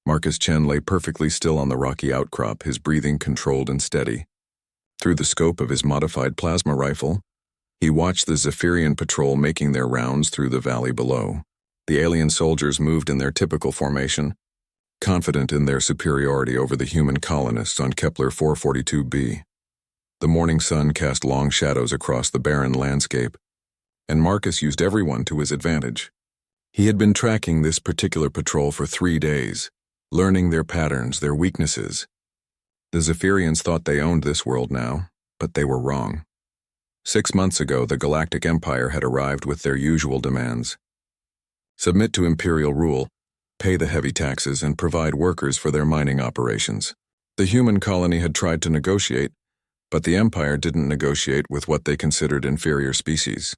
Marcus Chen lay perfectly still on the rocky outcrop, his breathing controlled and steady. Through the scope of his modified plasma rifle, he watched the Zephyrian patrol making their rounds through the valley below. The alien soldiers moved in their typical formation, confident in their superiority over the human colonists on Kepler 442b. The morning sun cast long shadows across the barren landscape, and Marcus used everyone to his advantage. He had been tracking this particular patrol for 3 days, learning their patterns, their weaknesses. The Zephyrians thought they owned this world now, but they were wrong. 6 months ago, the Galactic Empire had arrived with their usual demands. Submit to imperial rule, pay the heavy taxes, and provide workers for their mining operations. The human colony had tried to negotiate, but the Empire didn't negotiate with what they considered inferior species.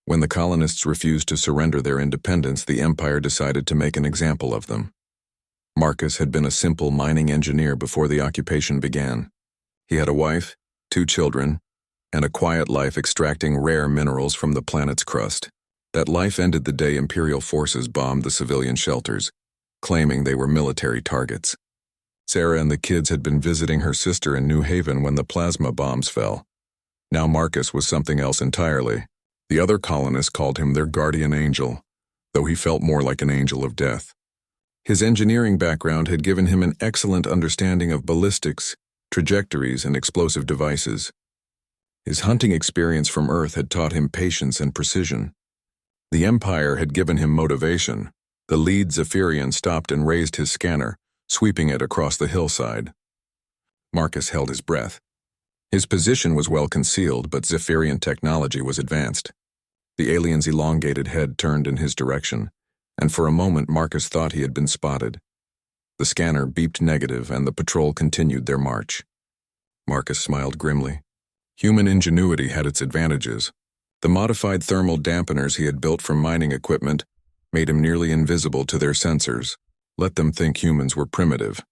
When the colonists refused to surrender their independence, the Empire decided to make an example of them. Marcus had been a simple mining engineer before the occupation began. He had a wife, 2 children, and a quiet life extracting rare minerals from the planet's crust. That life ended the day Imperial forces bombed the civilian shelters, claiming they were military targets. Sarah and the kids had been visiting her sister in New Haven when the plasma bombs fell. Now Marcus was something else entirely. The other colonists called him their guardian angel, though he felt more like an angel of death. His engineering background had given him an excellent understanding of ballistics, trajectories, and explosive devices. His hunting experience from Earth had taught him patience and precision. The Empire had given him motivation. The lead Zephyrian stopped and raised his scanner, sweeping it across the hillside. Marcus held his breath. His position was well concealed, but Zephyrian technology was advanced. The alien's elongated head turned in his direction, and for a moment Marcus thought he had been spotted. The scanner beeped negative, and the patrol continued their march. Marcus smiled grimly. Human ingenuity had its advantages. The modified thermal dampeners he had built from mining equipment made him nearly invisible to their sensors, let them think humans were primitive.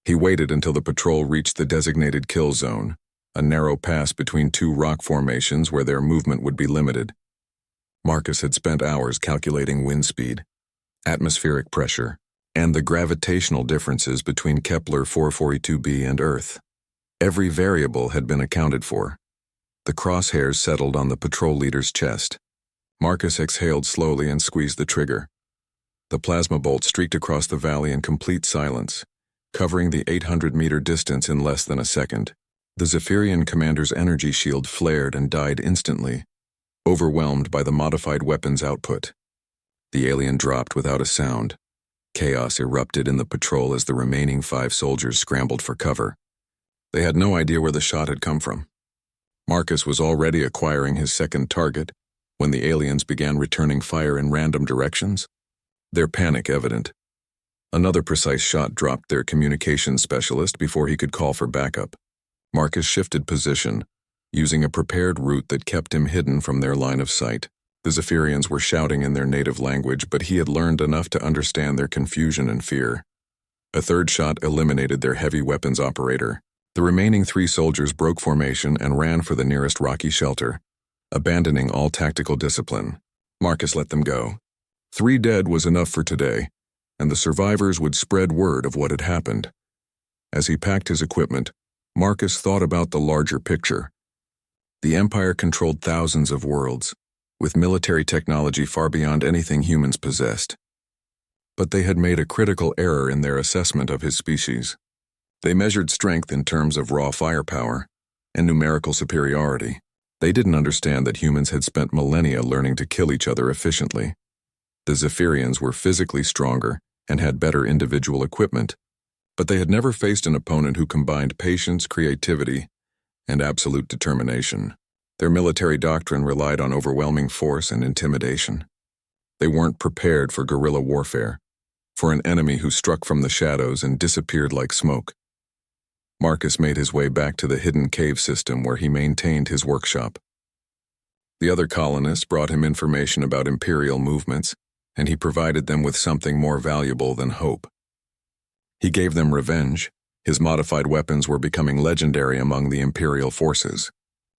He waited until the patrol reached the designated kill zone, a narrow pass between 2 rock formations where their movement would be limited. Marcus had spent hours calculating wind speed, atmospheric pressure, and the gravitational differences between Kepler 442b and Earth. Every variable had been accounted for. The crosshairs settled on the patrol leader's chest. Marcus exhaled slowly and squeezed the trigger. The plasma bolt streaked across the valley in complete silence, covering the 800-meter distance in less than a second. The Zephyrian commander's energy shield flared and died instantly, overwhelmed by the modified weapons output. The alien dropped without a sound. Chaos erupted in the patrol as the remaining 5 soldiers scrambled for cover. They had no idea where the shot had come from. Marcus was already acquiring his second target when the aliens began returning fire in random directions, their panic evident. Another precise shot dropped their communications specialist before he could call for backup. Marcus shifted position, using a prepared route that kept him hidden from their line of sight. The Zephyrians were shouting in their native language, but he had learned enough to understand their confusion and fear. A third shot eliminated their heavy weapons operator. The remaining 3 soldiers broke formation and ran for the nearest rocky shelter, abandoning all tactical discipline. Marcus let them go. 3 dead was enough for today, and the survivors would spread word of what had happened. As he packed his equipment, Marcus thought about the larger picture. The Empire controlled thousands of worlds, with military technology far beyond anything humans possessed. But they had made a critical error in their assessment of his species. They measured strength in terms of raw firepower and numerical superiority. They didn't understand that humans had spent millennia learning to kill each other efficiently. The Zephyrians were physically stronger and had better individual equipment, but they had never faced an opponent who combined patience, creativity, and absolute determination. Their military doctrine relied on overwhelming force and intimidation. They weren't prepared for guerrilla warfare, for an enemy who struck from the shadows and disappeared like smoke. Marcus made his way back to the hidden cave system where he maintained his workshop. The other colonists brought him information about Imperial movements, and he provided them with something more valuable than hope. He gave them revenge. His modified weapons were becoming legendary among the Imperial forces.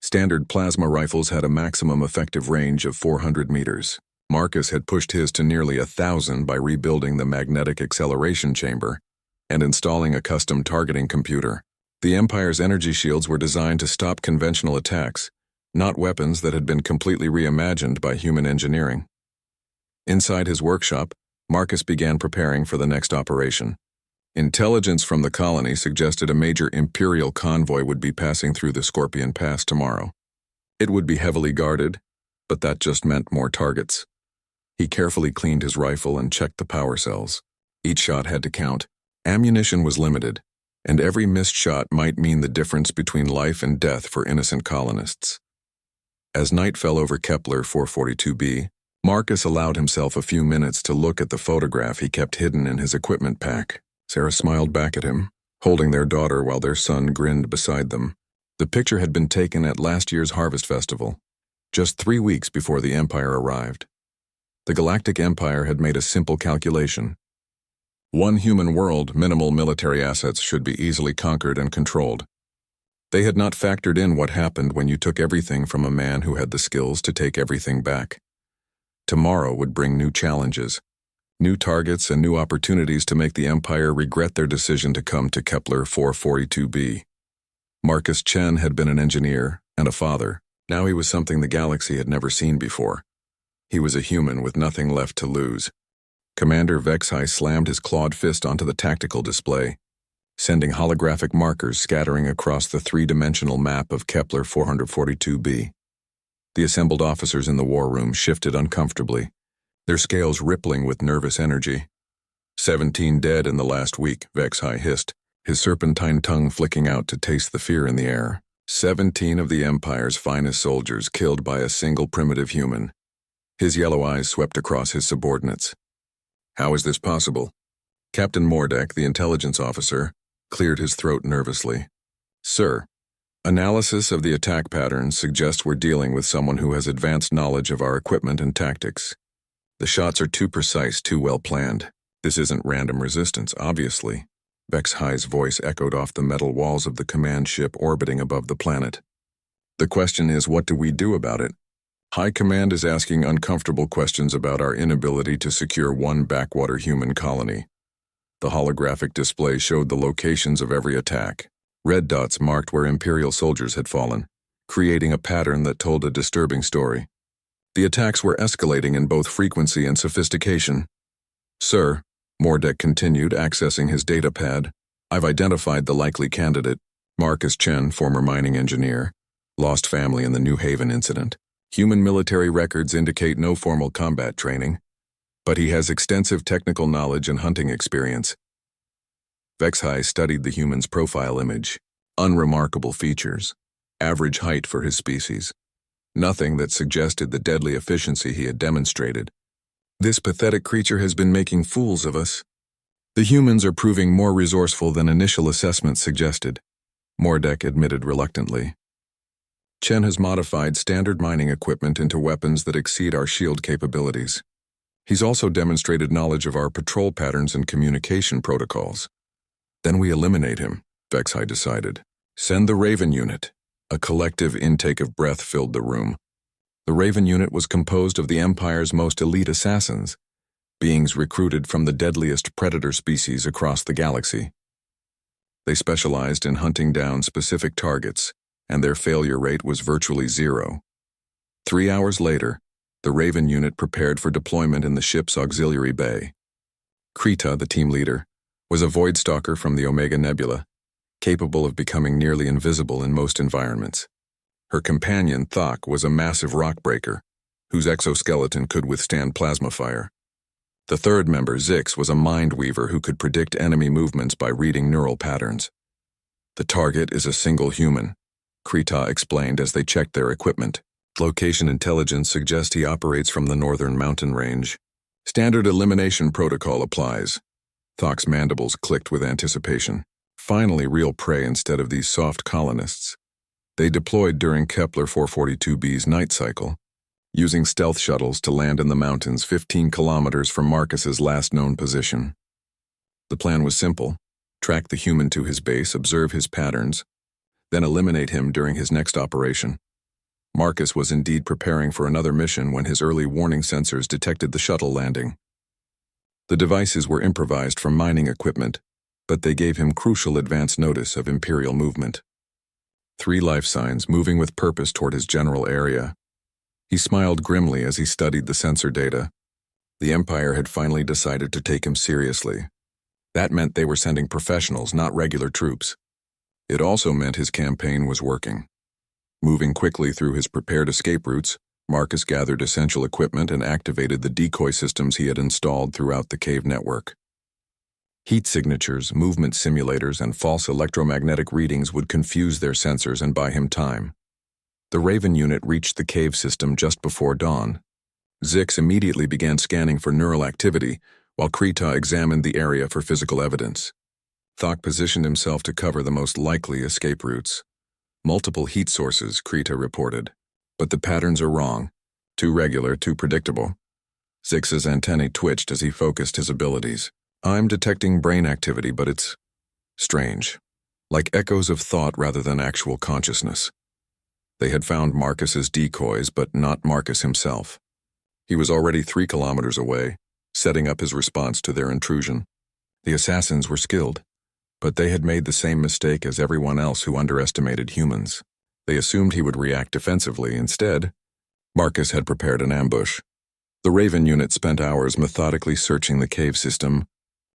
Standard plasma rifles had a maximum effective range of 400 meters. Marcus had pushed his to nearly 1,000 by rebuilding the magnetic acceleration chamber and installing a custom targeting computer. The Empire's energy shields were designed to stop conventional attacks, not weapons that had been completely reimagined by human engineering. Inside his workshop, Marcus began preparing for the next operation. Intelligence from the colony suggested a major Imperial convoy would be passing through the Scorpion Pass tomorrow. It would be heavily guarded, but that just meant more targets. He carefully cleaned his rifle and checked the power cells. Each shot had to count. Ammunition was limited, and every missed shot might mean the difference between life and death for innocent colonists. As night fell over Kepler 442b, Marcus allowed himself a few minutes to look at the photograph he kept hidden in his equipment pack. Sarah smiled back at him, holding their daughter while their son grinned beside them. The picture had been taken at last year's Harvest Festival, just 3 weeks before the Empire arrived. The Galactic Empire had made a simple calculation. One human world, minimal military assets should be easily conquered and controlled. They had not factored in what happened when you took everything from a man who had the skills to take everything back. Tomorrow would bring new challenges, new targets, and new opportunities to make the Empire regret their decision to come to Kepler 442b. Marcus Chen had been an engineer and a father. Now he was something the galaxy had never seen before. He was a human with nothing left to lose. Commander Vexhai slammed his clawed fist onto the tactical display, sending holographic markers scattering across the three-dimensional map of Kepler 442b. The assembled officers in the war room shifted uncomfortably, their scales rippling with nervous energy. 17 dead in the last week, Vexhai hissed, his serpentine tongue flicking out to taste the fear in the air. 17 of the Empire's finest soldiers killed by a single primitive human. His yellow eyes swept across his subordinates. How is this possible? Captain Mordek, the intelligence officer, cleared his throat nervously. Sir, analysis of the attack patterns suggests we're dealing with someone who has advanced knowledge of our equipment and tactics. The shots are too precise, too well planned. This isn't random resistance, obviously. Vexhai's voice echoed off the metal walls of the command ship orbiting above the planet. The question is, what do we do about it? High Command is asking uncomfortable questions about our inability to secure one backwater human colony. The holographic display showed the locations of every attack. Red dots marked where Imperial soldiers had fallen, creating a pattern that told a disturbing story. The attacks were escalating in both frequency and sophistication. Sir, Mordek continued, accessing his data pad, I've identified the likely candidate, Marcus Chen, former mining engineer, lost family in the New Haven incident. Human military records indicate no formal combat training, but he has extensive technical knowledge and hunting experience. Vexhai studied the human's profile image. Unremarkable features. Average height for his species. Nothing that suggested the deadly efficiency he had demonstrated. This pathetic creature has been making fools of us. The humans are proving more resourceful than initial assessments suggested, Mordek admitted reluctantly. Chen has modified standard mining equipment into weapons that exceed our shield capabilities. He's also demonstrated knowledge of our patrol patterns and communication protocols. Then we eliminate him, Vexhai decided. Send the Raven unit. A collective intake of breath filled the room. The Raven unit was composed of the Empire's most elite assassins, beings recruited from the deadliest predator species across the galaxy. They specialized in hunting down specific targets, and their failure rate was virtually zero. 3 hours later, the Raven unit prepared for deployment in the ship's auxiliary bay. Krita, the team leader, was a void stalker from the Omega Nebula, capable of becoming nearly invisible in most environments. Her companion, Thok, was a massive rock breaker, whose exoskeleton could withstand plasma fire. The third member, Zix, was a mind weaver who could predict enemy movements by reading neural patterns. The target is a single human, Krita explained as they checked their equipment. Location intelligence suggests he operates from the northern mountain range. Standard elimination protocol applies. Thok's mandibles clicked with anticipation. Finally, real prey instead of these soft colonists. They deployed during Kepler 442b's night cycle, using stealth shuttles to land in the mountains 15 kilometers from Marcus's last known position. The plan was simple: track the human to his base, observe his patterns, then eliminate him during his next operation. Marcus was indeed preparing for another mission when his early warning sensors detected the shuttle landing. The devices were improvised from mining equipment, but they gave him crucial advance notice of Imperial movement. 3 life signs moving with purpose toward his general area. He smiled grimly as he studied the sensor data. The Empire had finally decided to take him seriously. That meant they were sending professionals, not regular troops. It also meant his campaign was working. Moving quickly through his prepared escape routes, Marcus gathered essential equipment and activated the decoy systems he had installed throughout the cave network. Heat signatures, movement simulators, and false electromagnetic readings would confuse their sensors and buy him time. The Raven unit reached the cave system just before dawn. Zix immediately began scanning for neural activity, while Krita examined the area for physical evidence. Thok positioned himself to cover the most likely escape routes. Multiple heat sources, Krita reported. But the patterns are wrong. Too regular, too predictable. Zix's antennae twitched as he focused his abilities. I'm detecting brain activity, but it's strange. Like echoes of thought rather than actual consciousness. They had found Marcus's decoys, but not Marcus himself. He was already 3 kilometers away, setting up his response to their intrusion. The assassins were skilled, but they had made the same mistake as everyone else who underestimated humans. They assumed he would react defensively. Instead, Marcus had prepared an ambush. The Raven unit spent hours methodically searching the cave system,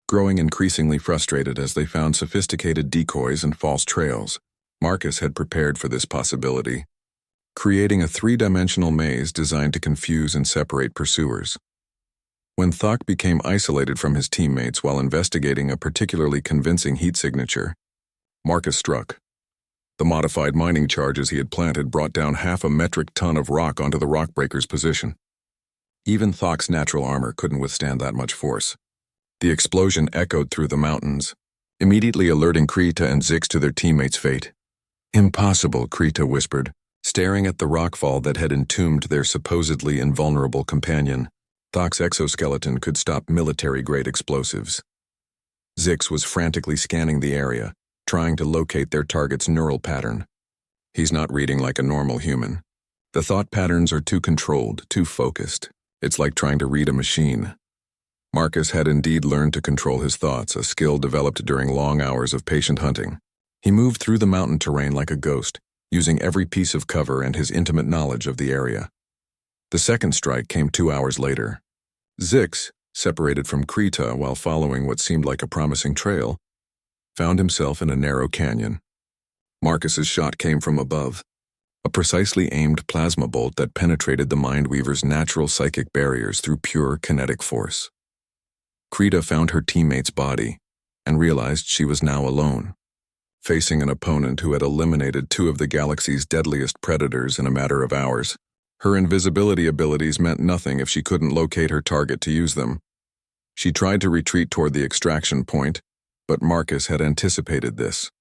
growing increasingly frustrated as they found sophisticated decoys and false trails. Marcus had prepared for this possibility, creating a 3-dimensional maze designed to confuse and separate pursuers. When Thok became isolated from his teammates while investigating a particularly convincing heat signature, Marcus struck. The modified mining charges he had planted brought down 0.5 metric ton of rock onto the rockbreaker's position. Even Thok's natural armor couldn't withstand that much force. The explosion echoed through the mountains, immediately alerting Krita and Zix to their teammates' fate. Impossible, Krita whispered, staring at the rockfall that had entombed their supposedly invulnerable companion. Thok's exoskeleton could stop military-grade explosives. Zix was frantically scanning the area, trying to locate their target's neural pattern. He's not reading like a normal human. The thought patterns are too controlled, too focused. It's like trying to read a machine. Marcus had indeed learned to control his thoughts, a skill developed during long hours of patient hunting. He moved through the mountain terrain like a ghost, using every piece of cover and his intimate knowledge of the area. The second strike came 2 hours later. Zix, separated from Krita while following what seemed like a promising trail, found himself in a narrow canyon. Marcus's shot came from above, a precisely aimed plasma bolt that penetrated the Mindweaver's natural psychic barriers through pure kinetic force. Krita found her teammate's body and realized she was now alone, facing an opponent who had eliminated 2 of the galaxy's deadliest predators in a matter of hours. Her invisibility abilities meant nothing if she couldn't locate her target to use them. She tried to retreat toward the extraction point, but Marcus had anticipated this.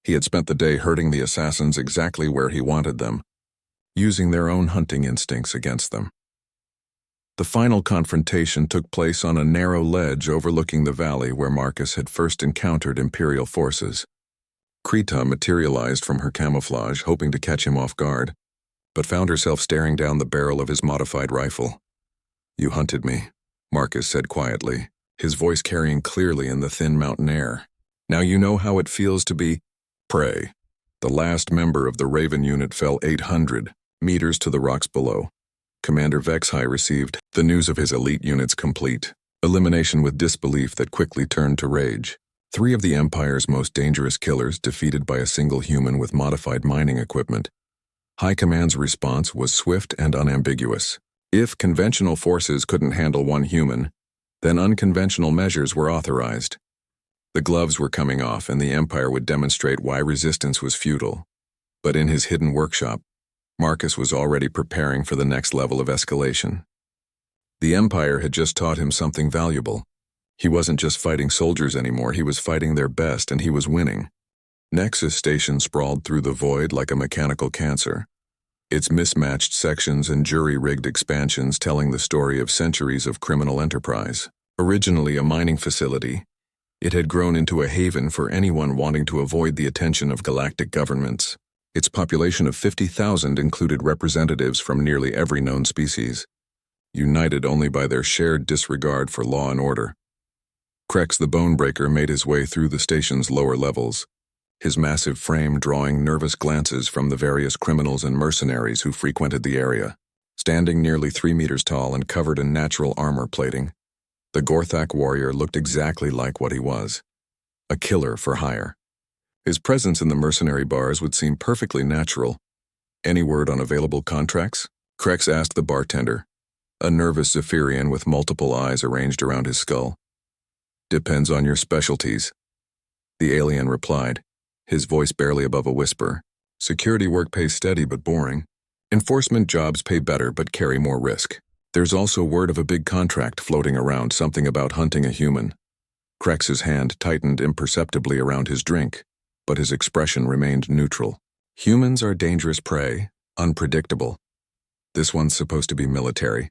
He had spent the day herding the assassins exactly where he wanted them, using their own hunting instincts against them. The final confrontation took place on a narrow ledge overlooking the valley where Marcus had first encountered Imperial forces. Krita materialized from her camouflage, hoping to catch him off guard, but found herself staring down the barrel of his modified rifle. "You hunted me," Marcus said quietly, his voice carrying clearly in the thin mountain air. "Now you know how it feels to be prey." The last member of the Raven unit fell 800 meters to the rocks below. Commander Vexhai received the news of his elite unit's complete elimination with disbelief that quickly turned to rage. 3 of the Empire's most dangerous killers defeated by a single human with modified mining equipment. High Command's response was swift and unambiguous. If conventional forces couldn't handle 1 human, then unconventional measures were authorized. The gloves were coming off, and the Empire would demonstrate why resistance was futile. But in his hidden workshop, Marcus was already preparing for the next level of escalation. The Empire had just taught him something valuable. He wasn't just fighting soldiers anymore, he was fighting their best, and he was winning. Nexus Station sprawled through the void like a mechanical cancer, its mismatched sections and jury-rigged expansions telling the story of centuries of criminal enterprise. Originally a mining facility, it had grown into a haven for anyone wanting to avoid the attention of galactic governments. Its population of 50,000 included representatives from nearly every known species, united only by their shared disregard for law and order. Krex the Bonebreaker made his way through the station's lower levels, his massive frame drawing nervous glances from the various criminals and mercenaries who frequented the area. Standing nearly 3 meters tall and covered in natural armor plating, the Gorthak warrior looked exactly like what he was, a killer for hire. His presence in the mercenary bars would seem perfectly natural. Any word on available contracts? Krex asked the bartender, a nervous Zephyrian with multiple eyes arranged around his skull. Depends on your specialties, the alien replied, his voice barely above a whisper. Security work pays steady but boring. Enforcement jobs pay better but carry more risk. There's also word of a big contract floating around, something about hunting a human. Krex's hand tightened imperceptibly around his drink, but his expression remained neutral. Humans are dangerous prey, unpredictable. This one's supposed to be military.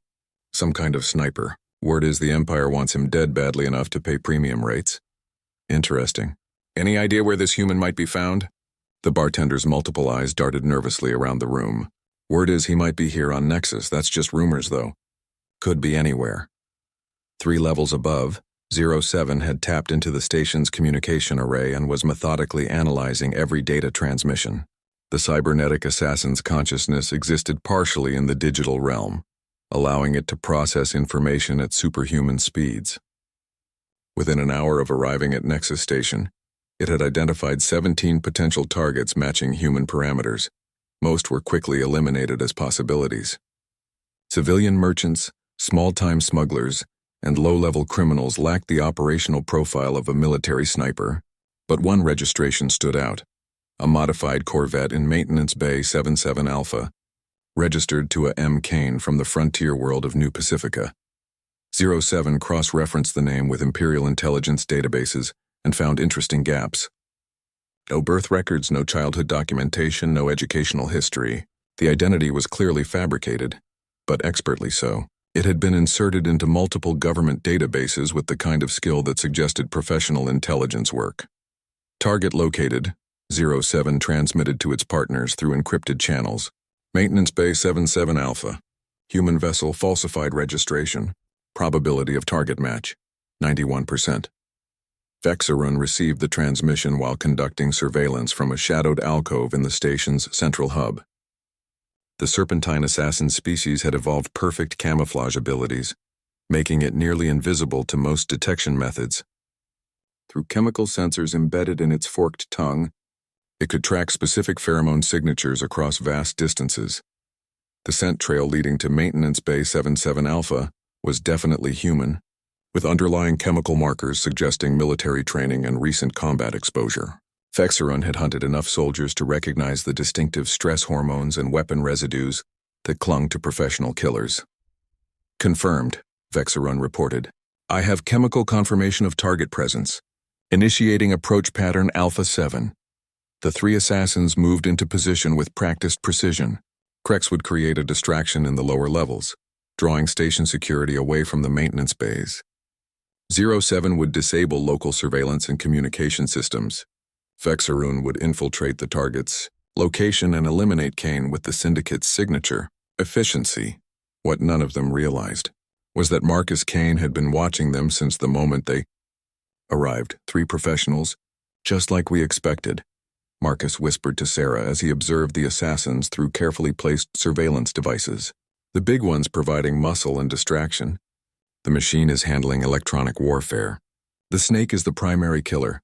Some kind of sniper. Word is the Empire wants him dead badly enough to pay premium rates. Interesting. Any idea where this human might be found? The bartender's multiple eyes darted nervously around the room. Word is he might be here on Nexus. That's just rumors, though. Could be anywhere. 3 levels above, 07 had tapped into the station's communication array and was methodically analyzing every data transmission. The cybernetic assassin's consciousness existed partially in the digital realm, allowing it to process information at superhuman speeds. Within an hour of arriving at Nexus Station, it had identified 17 potential targets matching human parameters. Most were quickly eliminated as possibilities. Civilian merchants, small-time smugglers, and low-level criminals lacked the operational profile of a military sniper, but one registration stood out, a modified Corvette in Maintenance Bay 77 Alpha, registered to a M. Kane from the frontier world of New Pacifica. 07 cross-referenced the name with Imperial intelligence databases and found interesting gaps. No birth records, no childhood documentation, no educational history. The identity was clearly fabricated, but expertly so. It had been inserted into multiple government databases with the kind of skill that suggested professional intelligence work. Target located, 07 transmitted to its partners through encrypted channels. Maintenance Bay 77 Alpha. Human vessel falsified registration. Probability of target match, 91%. Vexarun received the transmission while conducting surveillance from a shadowed alcove in the station's central hub. The serpentine assassin species had evolved perfect camouflage abilities, making it nearly invisible to most detection methods. Through chemical sensors embedded in its forked tongue, it could track specific pheromone signatures across vast distances. The scent trail leading to Maintenance Bay 77 Alpha was definitely human, with underlying chemical markers suggesting military training and recent combat exposure. Vexarun had hunted enough soldiers to recognize the distinctive stress hormones and weapon residues that clung to professional killers. Confirmed, Vexarun reported. I have chemical confirmation of target presence. Initiating approach pattern Alpha 7. The 3 assassins moved into position with practiced precision. Krex would create a distraction in the lower levels, drawing station security away from the maintenance bays. 07 would disable local surveillance and communication systems. Vexarun would infiltrate the target's location and eliminate Kane with the syndicate's signature. Efficiency. What none of them realized was that Marcus Kane had been watching them since the moment they arrived. 3 professionals, just like we expected, Marcus whispered to Sarah as he observed the assassins through carefully placed surveillance devices. The big ones providing muscle and distraction. The machine is handling electronic warfare. The snake is the primary killer.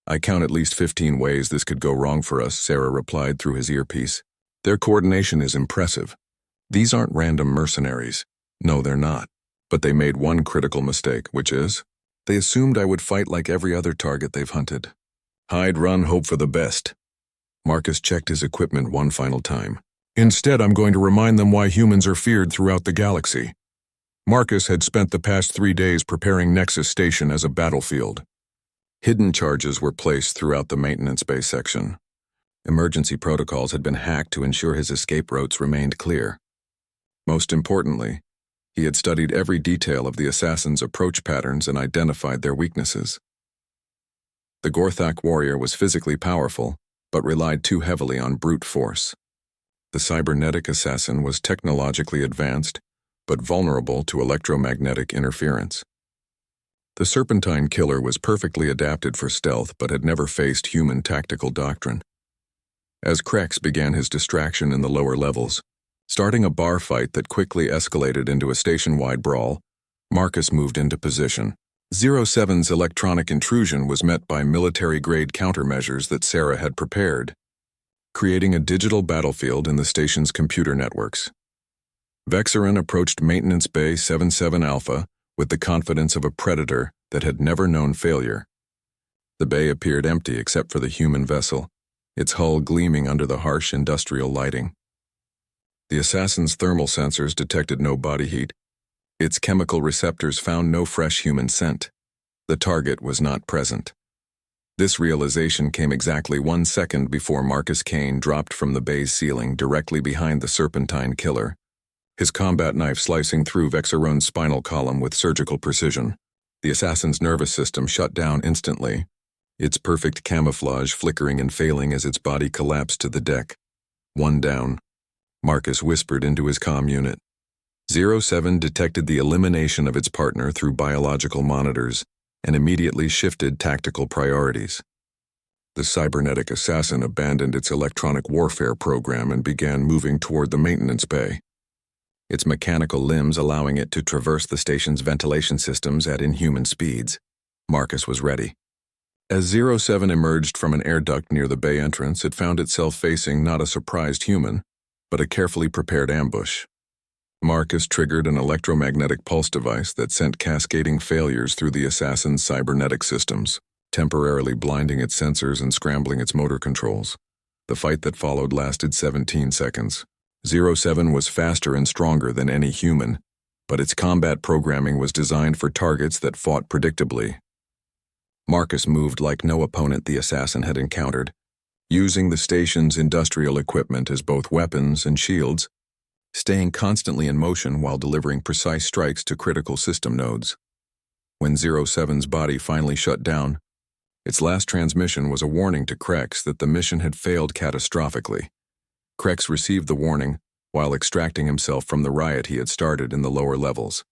I count at least 15 ways this could go wrong for us, Sarah replied through his earpiece. Their coordination is impressive. These aren't random mercenaries. No, they're not. But they made one critical mistake, which is, they assumed I would fight like every other target they've hunted. Hide, run, hope for the best. Marcus checked his equipment one final time. Instead, I'm going to remind them why humans are feared throughout the galaxy. Marcus had spent the past 3 days preparing Nexus Station as a battlefield. Hidden charges were placed throughout the maintenance bay section. Emergency protocols had been hacked to ensure his escape routes remained clear. Most importantly, he had studied every detail of the assassins' approach patterns and identified their weaknesses. The Gorthak warrior was physically powerful, but relied too heavily on brute force. The cybernetic assassin was technologically advanced, but vulnerable to electromagnetic interference. The Serpentine killer was perfectly adapted for stealth but had never faced human tactical doctrine. As Krex began his distraction in the lower levels, starting a bar fight that quickly escalated into a station-wide brawl, Marcus moved into position. 07's electronic intrusion was met by military-grade countermeasures that Sarah had prepared, creating a digital battlefield in the station's computer networks. Vexarin approached Maintenance Bay 77 Alpha with the confidence of a predator that had never known failure. The bay appeared empty except for the human vessel, its hull gleaming under the harsh industrial lighting. The assassin's thermal sensors detected no body heat. Its chemical receptors found no fresh human scent. The target was not present. This realization came exactly 1 second before Marcus Kane dropped from the bay's ceiling directly behind the Serpentine killer, his combat knife slicing through Vexaron's spinal column with surgical precision. The assassin's nervous system shut down instantly, its perfect camouflage flickering and failing as its body collapsed to the deck. One down. Marcus whispered into his comm unit. 07 detected the elimination of its partner through biological monitors and immediately shifted tactical priorities. The cybernetic assassin abandoned its electronic warfare program and began moving toward the maintenance bay, its mechanical limbs allowing it to traverse the station's ventilation systems at inhuman speeds. Marcus was ready. As 07 emerged from an air duct near the bay entrance, it found itself facing not a surprised human, but a carefully prepared ambush. Marcus triggered an electromagnetic pulse device that sent cascading failures through the assassin's cybernetic systems, temporarily blinding its sensors and scrambling its motor controls. The fight that followed lasted 17 seconds. 07 was faster and stronger than any human, but its combat programming was designed for targets that fought predictably. Marcus moved like no opponent the assassin had encountered, using the station's industrial equipment as both weapons and shields, staying constantly in motion while delivering precise strikes to critical system nodes. When 07's body finally shut down, its last transmission was a warning to Krex that the mission had failed catastrophically. Krex received the warning while extracting himself from the riot he had started in the lower levels.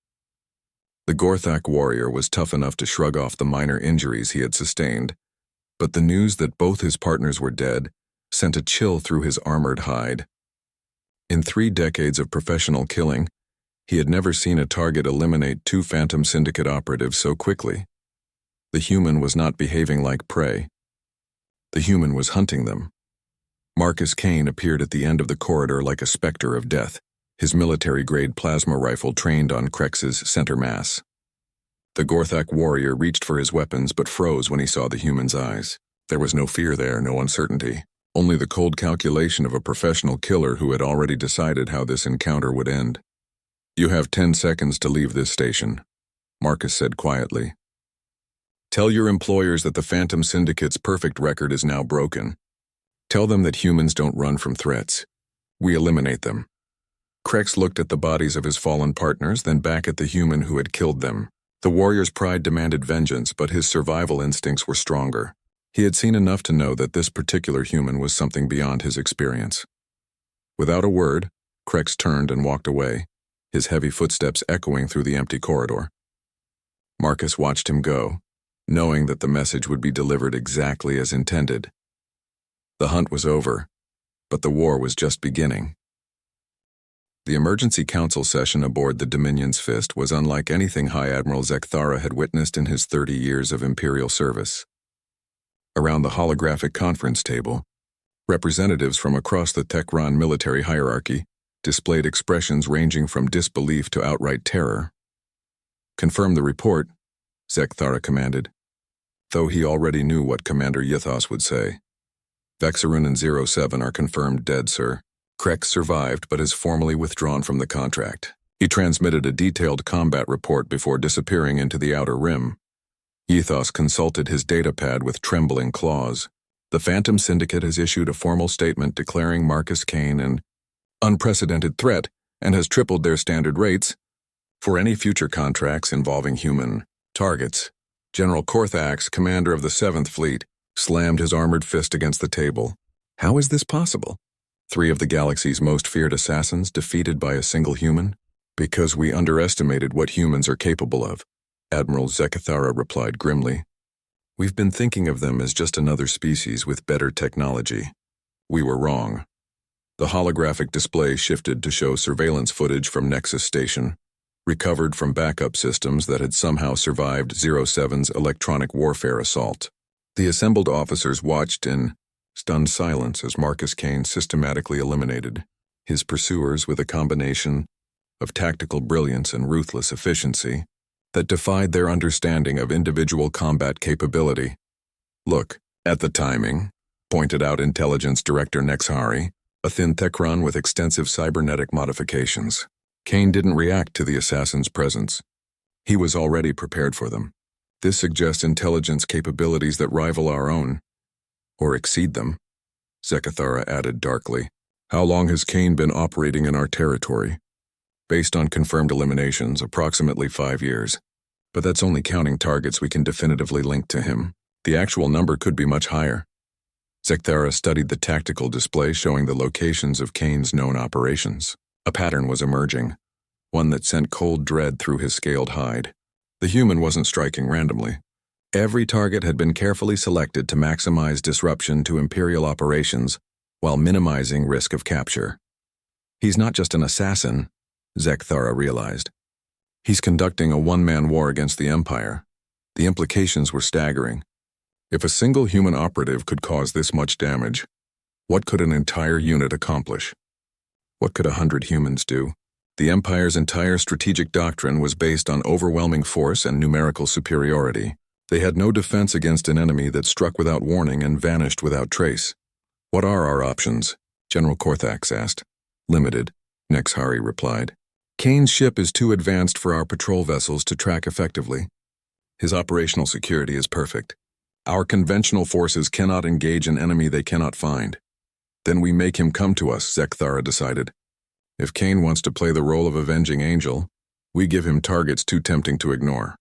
The Gorthak warrior was tough enough to shrug off the minor injuries he had sustained, but the news that both his partners were dead sent a chill through his armored hide. In 3 decades of professional killing, he had never seen a target eliminate 2 Phantom Syndicate operatives so quickly. The human was not behaving like prey. The human was hunting them. Marcus Kane appeared at the end of the corridor like a specter of death, his military-grade plasma rifle trained on Krex's center mass. The Gorthak warrior reached for his weapons but froze when he saw the human's eyes. There was no fear there, no uncertainty, only the cold calculation of a professional killer who had already decided how this encounter would end. "You have 10 seconds to leave this station," Marcus said quietly. "Tell your employers that the Phantom Syndicate's perfect record is now broken. Tell them that humans don't run from threats. We eliminate them." Krex looked at the bodies of his fallen partners, then back at the human who had killed them. The warrior's pride demanded vengeance, but his survival instincts were stronger. He had seen enough to know that this particular human was something beyond his experience. Without a word, Krex turned and walked away, his heavy footsteps echoing through the empty corridor. Marcus watched him go, knowing that the message would be delivered exactly as intended. The hunt was over, but the war was just beginning. The emergency council session aboard the Dominion's Fist was unlike anything High Admiral Zekthara had witnessed in his 30 years of Imperial service. Around the holographic conference table, representatives from across the Tekron military hierarchy displayed expressions ranging from disbelief to outright terror. "Confirm the report," Zekthara commanded, though he already knew what Commander Ythos would say. "Vexarin and 07 are confirmed dead, sir. Krex survived but has formally withdrawn from the contract." He transmitted a detailed combat report before disappearing into the outer rim. Ythos consulted his datapad with trembling claws. "The Phantom Syndicate has issued a formal statement declaring Marcus Kane an unprecedented threat and has tripled their standard rates for any future contracts involving human targets." General Korthax, commander of the 7th Fleet, slammed his armored fist against the table, How is this possible? 3 of the galaxy's most feared assassins defeated by a single human? Because we underestimated what humans are capable of, Admiral Zekathara replied grimly. We've been thinking of them as just another species with better technology. We were wrong. The holographic display shifted to show surveillance footage from Nexus Station, recovered from backup systems that had somehow survived 07's electronic warfare assault. The assembled officers watched in stunned silence as Marcus Kane systematically eliminated his pursuers with a combination of tactical brilliance and ruthless efficiency that defied their understanding of individual combat capability. Look at the timing, pointed out Intelligence Director Nexhari, a thin Thekron with extensive cybernetic modifications. Kane didn't react to the assassin's presence. He was already prepared for them. This suggests intelligence capabilities that rival our own, or exceed them, Zekathara added darkly. How long has Kane been operating in our territory? Based on confirmed eliminations, approximately 5 years. But that's only counting targets we can definitively link to him. The actual number could be much higher. Zekathara studied the tactical display showing the locations of Kane's known operations. A pattern was emerging, one that sent cold dread through his scaled hide. The human wasn't striking randomly. Every target had been carefully selected to maximize disruption to Imperial operations while minimizing risk of capture. He's not just an assassin, Zekathara realized. He's conducting a one-man war against the Empire. The implications were staggering. If a single human operative could cause this much damage, what could an entire unit accomplish? What could 100 humans do? The Empire's entire strategic doctrine was based on overwhelming force and numerical superiority. They had no defense against an enemy that struck without warning and vanished without trace. What are our options? General Korthax asked. Limited, Nexhari replied. Kane's ship is too advanced for our patrol vessels to track effectively. His operational security is perfect. Our conventional forces cannot engage an enemy they cannot find. Then we make him come to us, Zekathara decided. If Kane wants to play the role of avenging angel, we give him targets too tempting to ignore.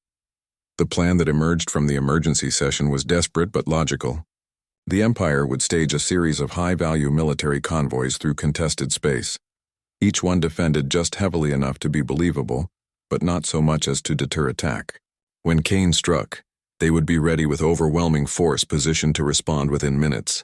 The plan that emerged from the emergency session was desperate but logical. The Empire would stage a series of high-value military convoys through contested space. Each one defended just heavily enough to be believable, but not so much as to deter attack. When Kane struck, they would be ready with overwhelming force positioned to respond within minutes.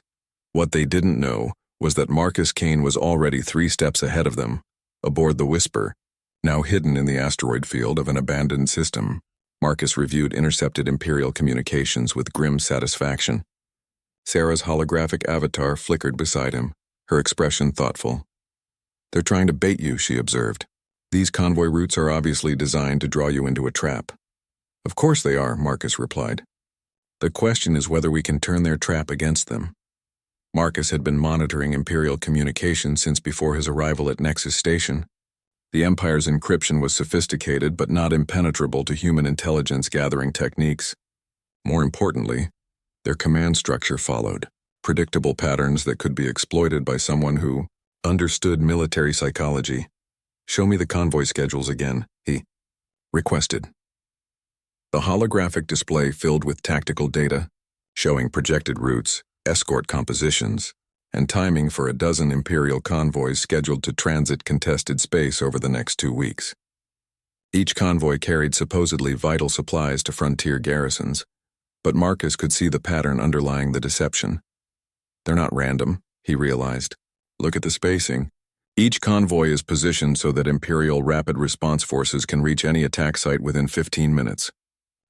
What they didn't know was that Marcus Kane was already 3 steps ahead of them, aboard the Whisper, now hidden in the asteroid field of an abandoned system. Marcus reviewed intercepted Imperial communications with grim satisfaction. Sarah's holographic avatar flickered beside him, her expression thoughtful. They're trying to bait you, she observed. These convoy routes are obviously designed to draw you into a trap. Of course they are, Marcus replied. The question is whether we can turn their trap against them. Marcus had been monitoring Imperial communications since before his arrival at Nexus Station. The Empire's encryption was sophisticated but not impenetrable to human intelligence gathering techniques. More importantly, their command structure followed predictable patterns that could be exploited by someone who understood military psychology. Show me the convoy schedules again, he requested. The holographic display filled with tactical data, showing projected routes, escort compositions, and timing for a dozen Imperial convoys scheduled to transit contested space over the next 2 weeks. Each convoy carried supposedly vital supplies to frontier garrisons, but Marcus could see the pattern underlying the deception. They're not random, he realized. Look at the spacing. Each convoy is positioned so that Imperial rapid response forces can reach any attack site within 15 minutes.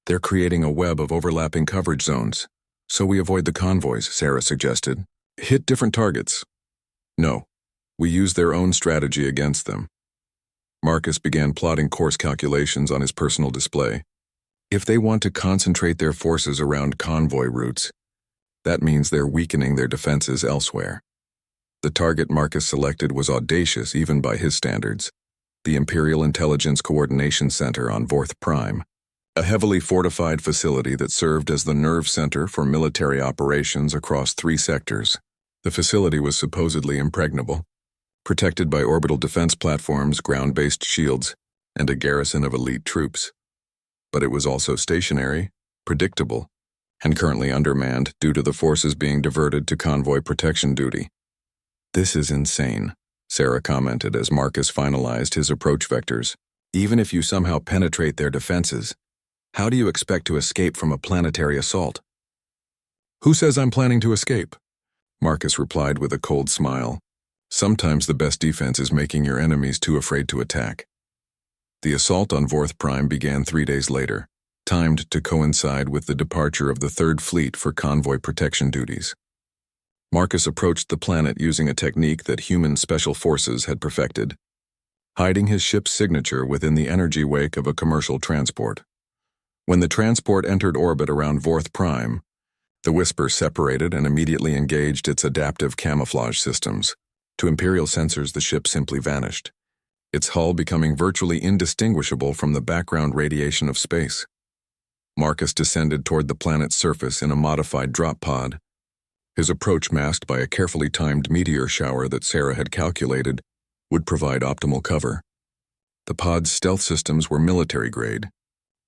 They're creating a web of overlapping coverage zones. So we avoid the convoys, Sarah suggested. Hit different targets. No, we use their own strategy against them. Marcus began plotting course calculations on his personal display. If they want to concentrate their forces around convoy routes, that means they're weakening their defenses elsewhere. The target Marcus selected was audacious even by his standards, the Imperial Intelligence Coordination Center on Vorth Prime, a heavily fortified facility that served as the nerve center for military operations across 3 sectors. The facility was supposedly impregnable, protected by orbital defense platforms, ground-based shields, and a garrison of elite troops. But it was also stationary, predictable, and currently undermanned due to the forces being diverted to convoy protection duty. This is insane, Sarah commented as Marcus finalized his approach vectors. Even if you somehow penetrate their defenses, how do you expect to escape from a planetary assault? Who says I'm planning to escape? Marcus replied with a cold smile. Sometimes the best defense is making your enemies too afraid to attack. The assault on Vorth Prime began 3 days later, timed to coincide with the departure of the Third Fleet for convoy protection duties. Marcus approached the planet using a technique that human special forces had perfected, hiding his ship's signature within the energy wake of a commercial transport. When the transport entered orbit around Vorth Prime, the Whisper separated and immediately engaged its adaptive camouflage systems. To Imperial sensors, the ship simply vanished, its hull becoming virtually indistinguishable from the background radiation of space. Marcus descended toward the planet's surface in a modified drop pod, his approach masked by a carefully timed meteor shower that Sarah had calculated would provide optimal cover. The pod's stealth systems were military-grade,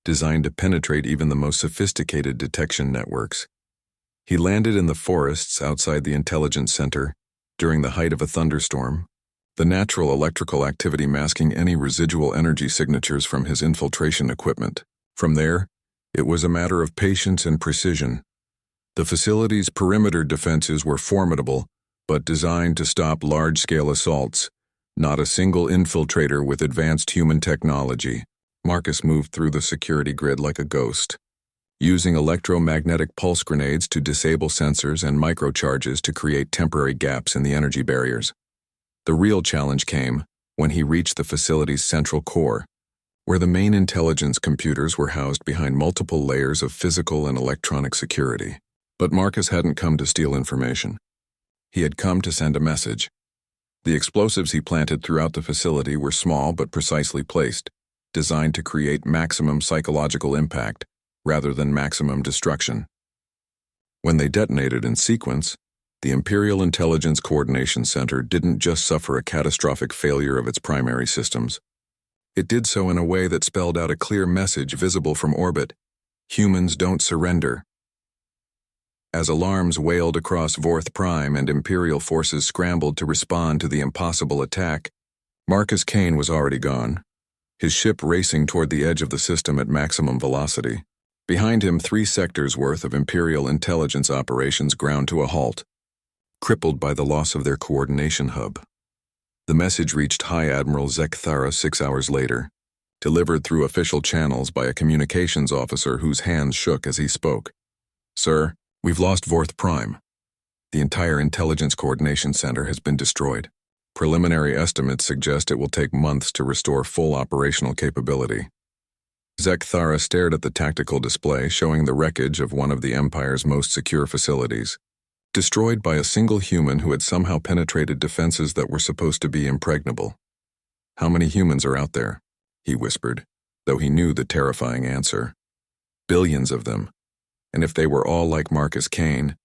designed to penetrate even the most sophisticated detection networks. He landed in the forests outside the intelligence center during the height of a thunderstorm, the natural electrical activity masking any residual energy signatures from his infiltration equipment. From there, it was a matter of patience and precision. The facility's perimeter defenses were formidable, but designed to stop large-scale assaults. Not a single infiltrator with advanced human technology. Marcus moved through the security grid like a ghost, using electromagnetic pulse grenades to disable sensors and microcharges to create temporary gaps in the energy barriers. The real challenge came when he reached the facility's central core, where the main intelligence computers were housed behind multiple layers of physical and electronic security. But Marcus hadn't come to steal information. He had come to send a message. The explosives he planted throughout the facility were small but precisely placed, designed to create maximum psychological impact rather than maximum destruction. When they detonated in sequence, the Imperial Intelligence Coordination Center didn't just suffer a catastrophic failure of its primary systems. It did so in a way that spelled out a clear message visible from orbit: humans don't surrender. As alarms wailed across Vorth Prime and Imperial forces scrambled to respond to the impossible attack, Marcus Kane was already gone, his ship racing toward the edge of the system at maximum velocity. Behind him, 3 sectors worth of Imperial intelligence operations ground to a halt, crippled by the loss of their coordination hub. The message reached High Admiral Zek Thara 6 hours later, delivered through official channels by a communications officer whose hands shook as he spoke. "Sir, we've lost Vorth Prime. The entire Intelligence Coordination Center has been destroyed. Preliminary estimates suggest it will take months to restore full operational capability." Zek Thara stared at the tactical display showing the wreckage of one of the Empire's most secure facilities, destroyed by a single human who had somehow penetrated defenses that were supposed to be impregnable. "How many humans are out there?" he whispered, though he knew the terrifying answer. "Billions of them. And if they were all like Marcus Kane,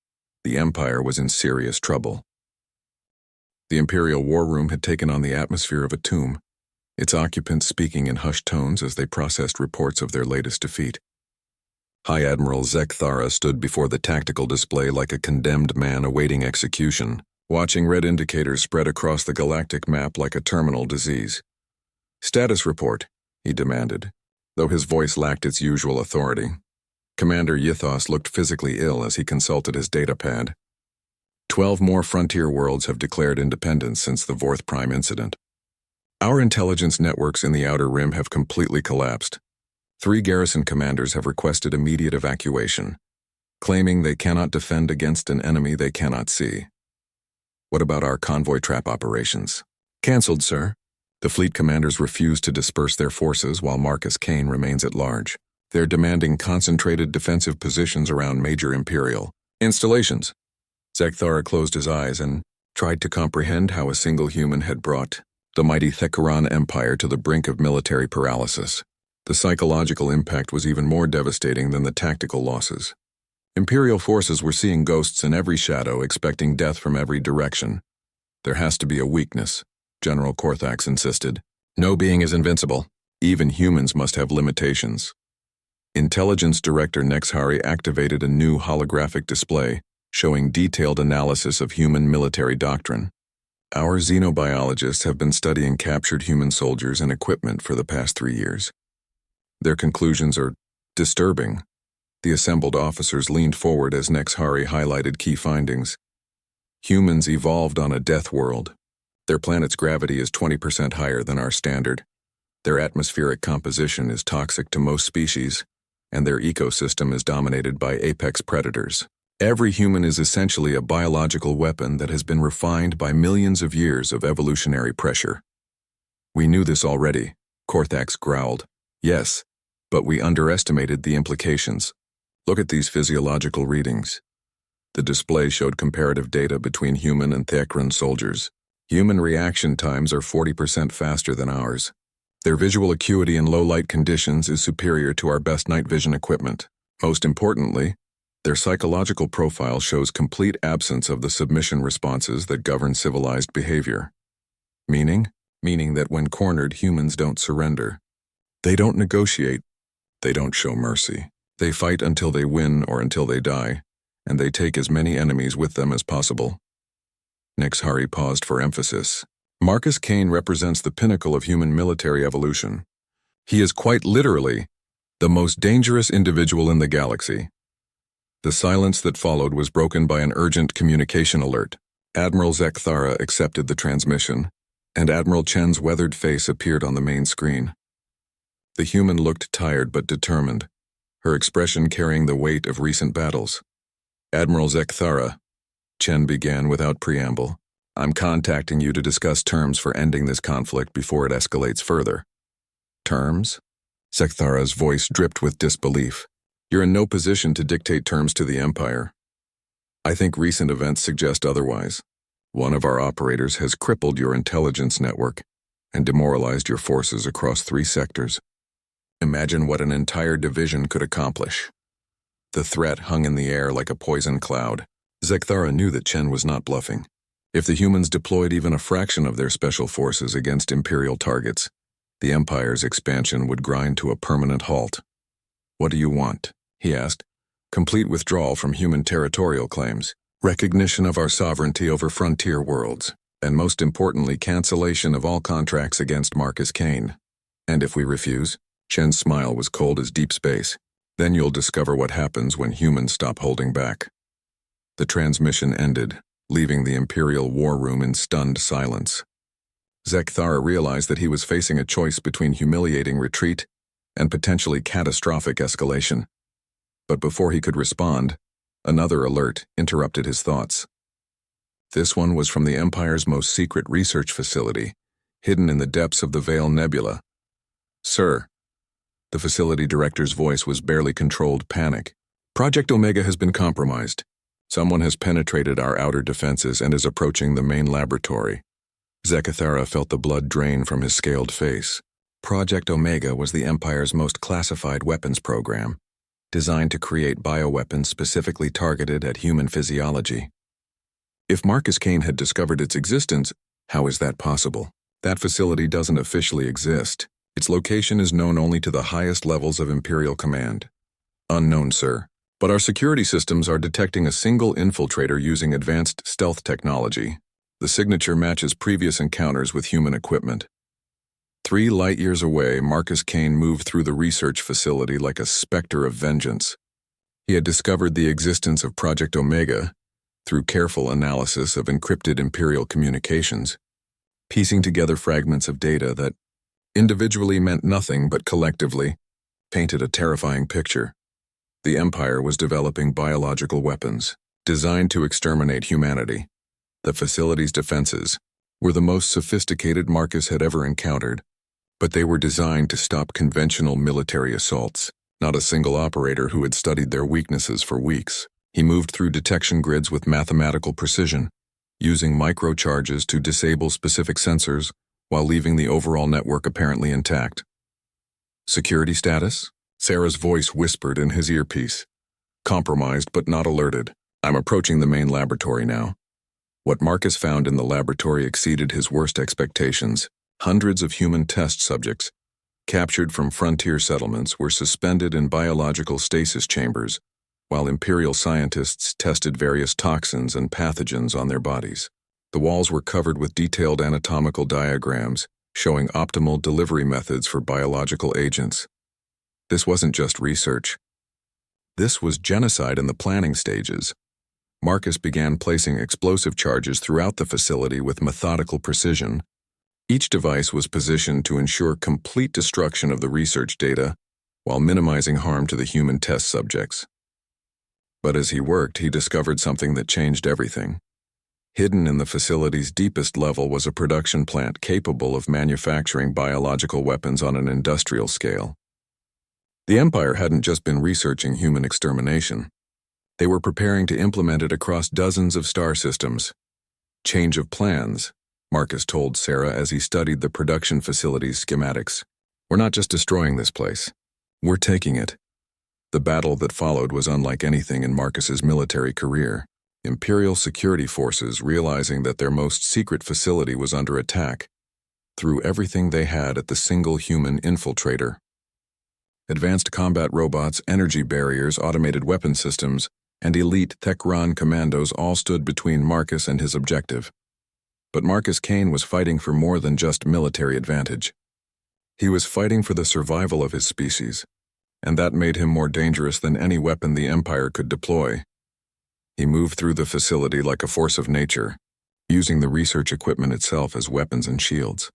the Empire was in serious trouble." The Imperial War Room had taken on the atmosphere of a tomb, its occupants speaking in hushed tones as they processed reports of their latest defeat. High Admiral Zek Thara stood before the tactical display like a condemned man awaiting execution, watching red indicators spread across the galactic map like a terminal disease. "Status report," he demanded, though his voice lacked its usual authority. Commander Yithos looked physically ill as he consulted his datapad. 12 more frontier worlds have declared independence since the Vorth Prime incident. Our intelligence networks in the Outer Rim have completely collapsed. 3 garrison commanders have requested immediate evacuation, claiming they cannot defend against an enemy they cannot see. What about our convoy trap operations? Cancelled, sir. The fleet commanders refuse to disperse their forces while Marcus Kane remains at large. They're demanding concentrated defensive positions around major Imperial installations. Zek Thara closed his eyes and tried to comprehend how a single human had brought the mighty Thekaran Empire to the brink of military paralysis. The psychological impact was even more devastating than the tactical losses. Imperial forces were seeing ghosts in every shadow, expecting death from every direction. "There has to be a weakness," General Korthax insisted. "No being is invincible. Even humans must have limitations." Intelligence Director Nexhari activated a new holographic display, showing detailed analysis of human military doctrine. Our xenobiologists have been studying captured human soldiers and equipment for the past 3 years. Their conclusions are disturbing. The assembled officers leaned forward as Nexhari highlighted key findings. Humans evolved on a death world. Their planet's gravity is 20% higher than our standard. Their atmospheric composition is toxic to most species, and their ecosystem is dominated by apex predators. Every human is essentially a biological weapon that has been refined by millions of years of evolutionary pressure. We knew this already, Korthax growled. Yes, but we underestimated the implications. Look at these physiological readings. The display showed comparative data between human and Thekran soldiers. Human reaction times are 40% faster than ours. Their visual acuity in low-light conditions is superior to our best night vision equipment. Most importantly, their psychological profile shows complete absence of the submission responses that govern civilized behavior. Meaning that when cornered, humans don't surrender. They don't negotiate. They don't show mercy. They fight until they win or until they die, and they take as many enemies with them as possible. Nexhari paused for emphasis. Marcus Kane represents the pinnacle of human military evolution. He is quite literally the most dangerous individual in the galaxy. The silence that followed was broken by an urgent communication alert. Admiral Zekthara accepted the transmission, and Admiral Chen's weathered face appeared on the main screen. The human looked tired but determined, her expression carrying the weight of recent battles. Admiral Zekthara, Chen began without preamble, I'm contacting you to discuss terms for ending this conflict before it escalates further. Terms? Zekthara's voice dripped with disbelief. You're in no position to dictate terms to the Empire. I think recent events suggest otherwise. One of our operators has crippled your intelligence network and demoralized your forces across 3 sectors. Imagine what an entire division could accomplish. The threat hung in the air like a poison cloud. Zekthara knew that Chen was not bluffing. If the humans deployed even a fraction of their special forces against Imperial targets, the Empire's expansion would grind to a permanent halt. What do you want? He asked. Complete withdrawal from human territorial claims, recognition of our sovereignty over frontier worlds, and most importantly, cancellation of all contracts against Marcus Kane. And if we refuse? Chen's smile was cold as deep space. Then you'll discover what happens when humans stop holding back. The transmission ended, leaving the Imperial war room in stunned silence. Zekthara realized that he was facing a choice between humiliating retreat and potentially catastrophic escalation. But before he could respond, another alert interrupted his thoughts. This one was from the Empire's most secret research facility, hidden in the depths of the Veil Nebula. Sir, the facility director's voice was barely controlled panic. Project Omega has been compromised. Someone has penetrated our outer defenses and is approaching the main laboratory. Zekthara felt the blood drain from his scaled face. Project Omega was the Empire's most classified weapons program, designed to create bioweapons specifically targeted at human physiology. If Marcus Kane had discovered its existence, how is that possible? That facility doesn't officially exist. Its location is known only to the highest levels of Imperial command. Unknown, sir. But our security systems are detecting a single infiltrator using advanced stealth technology. The signature matches previous encounters with human equipment. 3 light-years away, Marcus Kane moved through the research facility like a specter of vengeance. He had discovered the existence of Project Omega through careful analysis of encrypted Imperial communications, piecing together fragments of data that individually meant nothing but collectively painted a terrifying picture. The Empire was developing biological weapons designed to exterminate humanity. The facility's defenses were the most sophisticated Marcus had ever encountered, but they were designed to stop conventional military assaults. Not a single operator who had studied their weaknesses for weeks. He moved through detection grids with mathematical precision, using microcharges to disable specific sensors while leaving the overall network apparently intact. Security status? Sarah's voice whispered in his earpiece. Compromised but not alerted. I'm approaching the main laboratory now. What Marcus found in the laboratory exceeded his worst expectations. Hundreds of human test subjects, captured from frontier settlements, were suspended in biological stasis chambers, while Imperial scientists tested various toxins and pathogens on their bodies. The walls were covered with detailed anatomical diagrams showing optimal delivery methods for biological agents. This wasn't just research. This was genocide in the planning stages. Marcus began placing explosive charges throughout the facility with methodical precision. Each device was positioned to ensure complete destruction of the research data while minimizing harm to the human test subjects. But as he worked, he discovered something that changed everything. Hidden in the facility's deepest level was a production plant capable of manufacturing biological weapons on an industrial scale. The Empire hadn't just been researching human extermination. They were preparing to implement it across dozens of star systems. Change of plans, Marcus told Sarah as he studied the production facility's schematics. We're not just destroying this place. We're taking it. The battle that followed was unlike anything in Marcus's military career. Imperial security forces, realizing that their most secret facility was under attack, threw everything they had at the single human infiltrator. Advanced combat robots, energy barriers, automated weapon systems, and elite Thekran commandos all stood between Marcus and his objective. But Marcus Kane was fighting for more than just military advantage. He was fighting for the survival of his species, and that made him more dangerous than any weapon the Empire could deploy. He moved through the facility like a force of nature, using the research equipment itself as weapons and shields.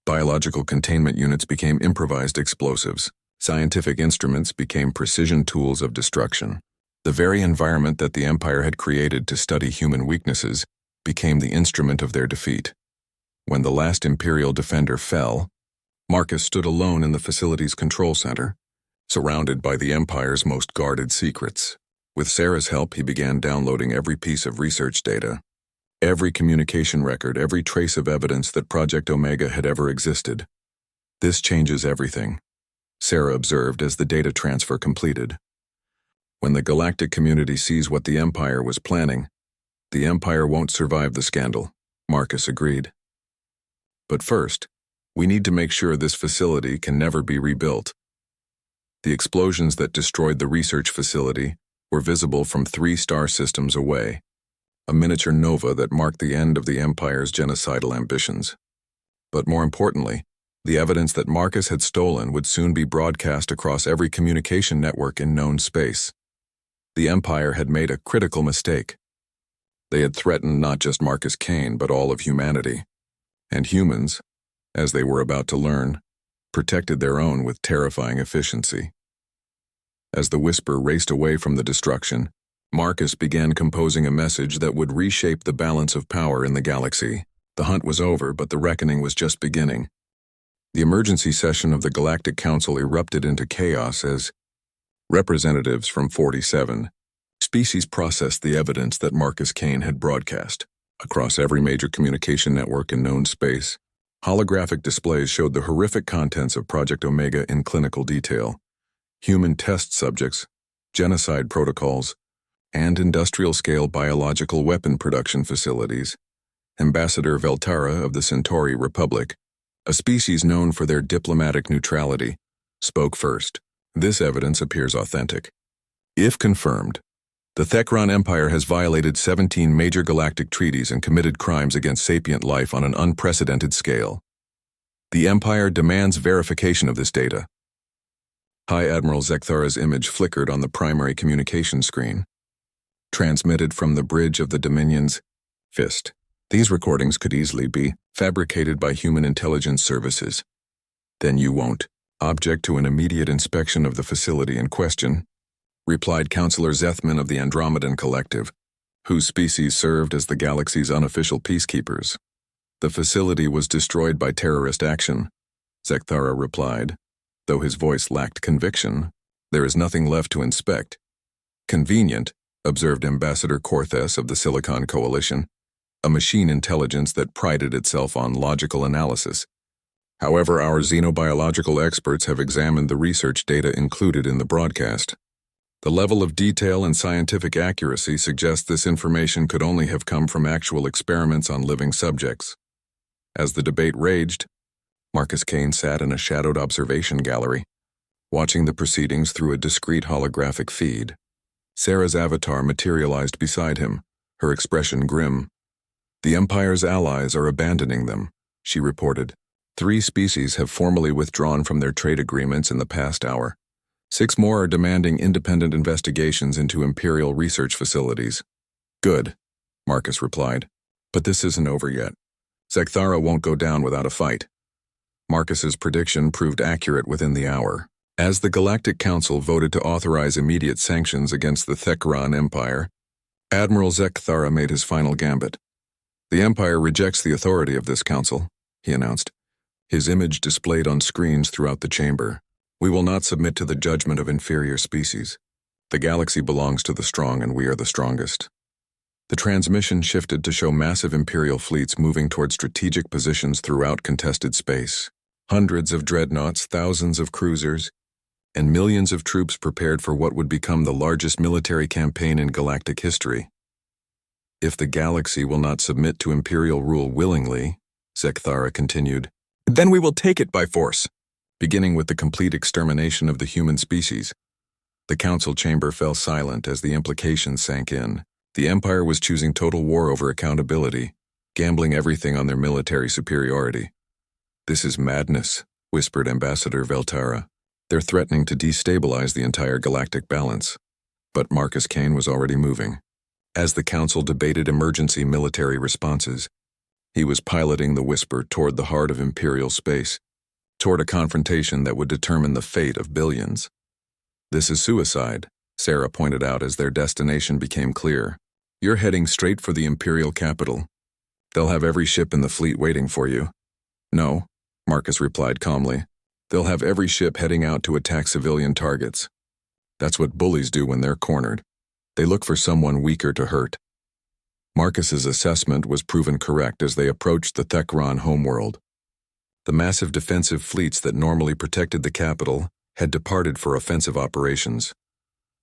Biological containment units became improvised explosives. Scientific instruments became precision tools of destruction. The very environment that the Empire had created to study human weaknesses became the instrument of their defeat. When the last Imperial defender fell, Marcus stood alone in the facility's control center, surrounded by the Empire's most guarded secrets. With Sarah's help, he began downloading every piece of research data, every communication record, every trace of evidence that Project Omega had ever existed. This changes everything, Sarah observed as the data transfer completed. When the galactic community sees what the Empire was planning, the Empire won't survive the scandal, Marcus agreed. But first, we need to make sure this facility can never be rebuilt. The explosions that destroyed the research facility were visible from 3 star systems away, a miniature nova that marked the end of the Empire's genocidal ambitions. But more importantly, the evidence that Marcus had stolen would soon be broadcast across every communication network in known space. The Empire had made a critical mistake. They had threatened not just Marcus Kane, but all of humanity. And humans, as they were about to learn, protected their own with terrifying efficiency. As the Whisper raced away from the destruction, Marcus began composing a message that would reshape the balance of power in the galaxy. The hunt was over, but the reckoning was just beginning. The emergency session of the Galactic Council erupted into chaos as representatives from 47 species processed the evidence that Marcus Kane had broadcast. Across every major communication network in known space, holographic displays showed the horrific contents of Project Omega in clinical detail. Human test subjects, genocide protocols, and industrial-scale biological weapon production facilities. Ambassador Veltara of the Centauri Republic, a species known for their diplomatic neutrality, spoke first. This evidence appears authentic. If confirmed, the Thekran Empire has violated 17 major galactic treaties and committed crimes against sapient life on an unprecedented scale. The Empire demands verification of this data. High Admiral Zekthara's image flickered on the primary communication screen, transmitted from the bridge of the Dominion's fist. These recordings could easily be fabricated by human intelligence services. Then you won't object to an immediate inspection of the facility in question, replied Counselor Zethman of the Andromedan Collective, whose species served as the galaxy's unofficial peacekeepers. The facility was destroyed by terrorist action, Zekthara replied. Though his voice lacked conviction, there is nothing left to inspect. Convenient, observed Ambassador Corthes of the Silicon Coalition, a machine intelligence that prided itself on logical analysis. However, our xenobiological experts have examined the research data included in the broadcast. The level of detail and scientific accuracy suggests this information could only have come from actual experiments on living subjects. As the debate raged, Marcus Kane sat in a shadowed observation gallery, watching the proceedings through a discrete holographic feed. Sarah's avatar materialized beside him, her expression grim. "The Empire's allies are abandoning them," she reported. 3 species have formally withdrawn from their trade agreements in the past hour. 6 more are demanding independent investigations into Imperial research facilities. "Good," Marcus replied. "But this isn't over yet. Zekthara won't go down without a fight." Marcus's prediction proved accurate within the hour. As the Galactic Council voted to authorize immediate sanctions against the Thekran Empire, Admiral Zekthara made his final gambit. "The Empire rejects the authority of this council," he announced, his image displayed on screens throughout the chamber. "We will not submit to the judgment of inferior species. The galaxy belongs to the strong, and we are the strongest." The transmission shifted to show massive Imperial fleets moving toward strategic positions throughout contested space. Hundreds of dreadnoughts, thousands of cruisers, and millions of troops prepared for what would become the largest military campaign in galactic history. "If the galaxy will not submit to Imperial rule willingly," Zekthara continued, "then we will take it by force, beginning with the complete extermination of the human species." The council chamber fell silent as the implications sank in. The Empire was choosing total war over accountability, gambling everything on their military superiority. "This is madness," whispered Ambassador Veltara. "They're threatening to destabilize the entire galactic balance." But Marcus Kane was already moving. As the council debated emergency military responses, he was piloting the Whisper toward the heart of Imperial space, toward a confrontation that would determine the fate of billions. "This is suicide," Sarah pointed out as their destination became clear. "You're heading straight for the Imperial capital. They'll have every ship in the fleet waiting for you." "No," Marcus replied calmly. "They'll have every ship heading out to attack civilian targets. That's what bullies do when they're cornered. They look for someone weaker to hurt." Marcus's assessment was proven correct as they approached the Thekran homeworld. The massive defensive fleets that normally protected the capital had departed for offensive operations,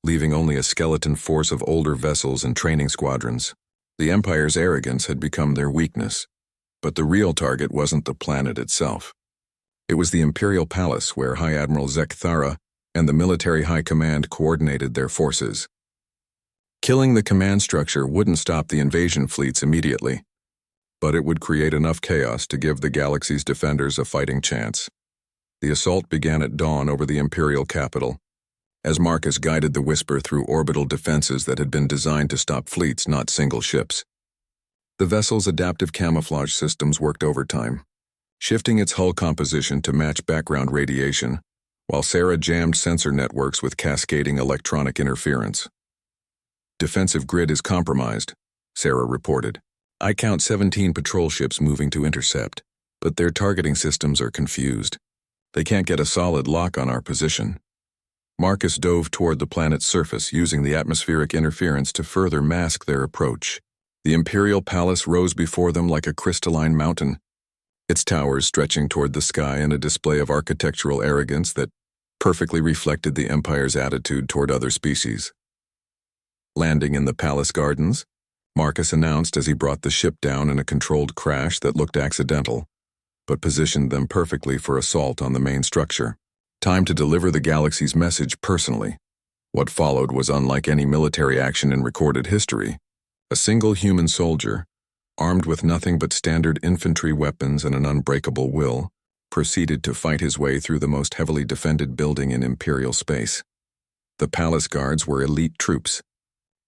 leaving only a skeleton force of older vessels and training squadrons. The Empire's arrogance had become their weakness, but the real target wasn't the planet itself. It was the Imperial Palace where High Admiral Zekthara and the military high command coordinated their forces. Killing the command structure wouldn't stop the invasion fleets immediately, but it would create enough chaos to give the galaxy's defenders a fighting chance. The assault began at dawn over the Imperial capital, as Marcus guided the Whisper through orbital defenses that had been designed to stop fleets, not single ships. The vessel's adaptive camouflage systems worked overtime, shifting its hull composition to match background radiation, while Sarah jammed sensor networks with cascading electronic interference. "Defensive grid is compromised," Sarah reported. "I count 17 patrol ships moving to intercept, but their targeting systems are confused. They can't get a solid lock on our position." Marcus dove toward the planet's surface, using the atmospheric interference to further mask their approach. The Imperial Palace rose before them like a crystalline mountain, its towers stretching toward the sky in a display of architectural arrogance that perfectly reflected the Empire's attitude toward other species. "Landing in the palace gardens," Marcus announced as he brought the ship down in a controlled crash that looked accidental, but positioned them perfectly for assault on the main structure. Time to deliver the galaxy's message personally. What followed was unlike any military action in recorded history. A single human soldier, armed with nothing but standard infantry weapons and an unbreakable will, proceeded to fight his way through the most heavily defended building in Imperial space. The palace guards were elite troops,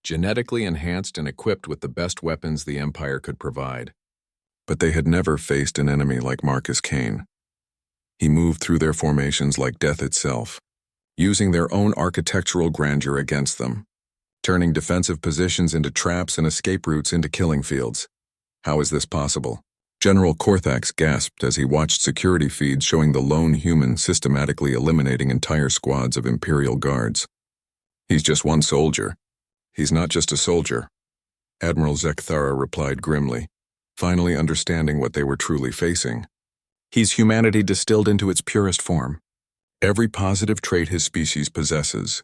genetically enhanced and equipped with the best weapons the Empire could provide. But they had never faced an enemy like Marcus Kane. He moved through their formations like death itself, using their own architectural grandeur against them, turning defensive positions into traps and escape routes into killing fields. How is this possible? General Korthax gasped as he watched security feeds showing the lone human systematically eliminating entire squads of Imperial guards. "He's just one soldier." "He's not just a soldier," Admiral Zekthara replied grimly, finally understanding what they were truly facing. "He's humanity distilled into its purest form. Every positive trait his species possesses,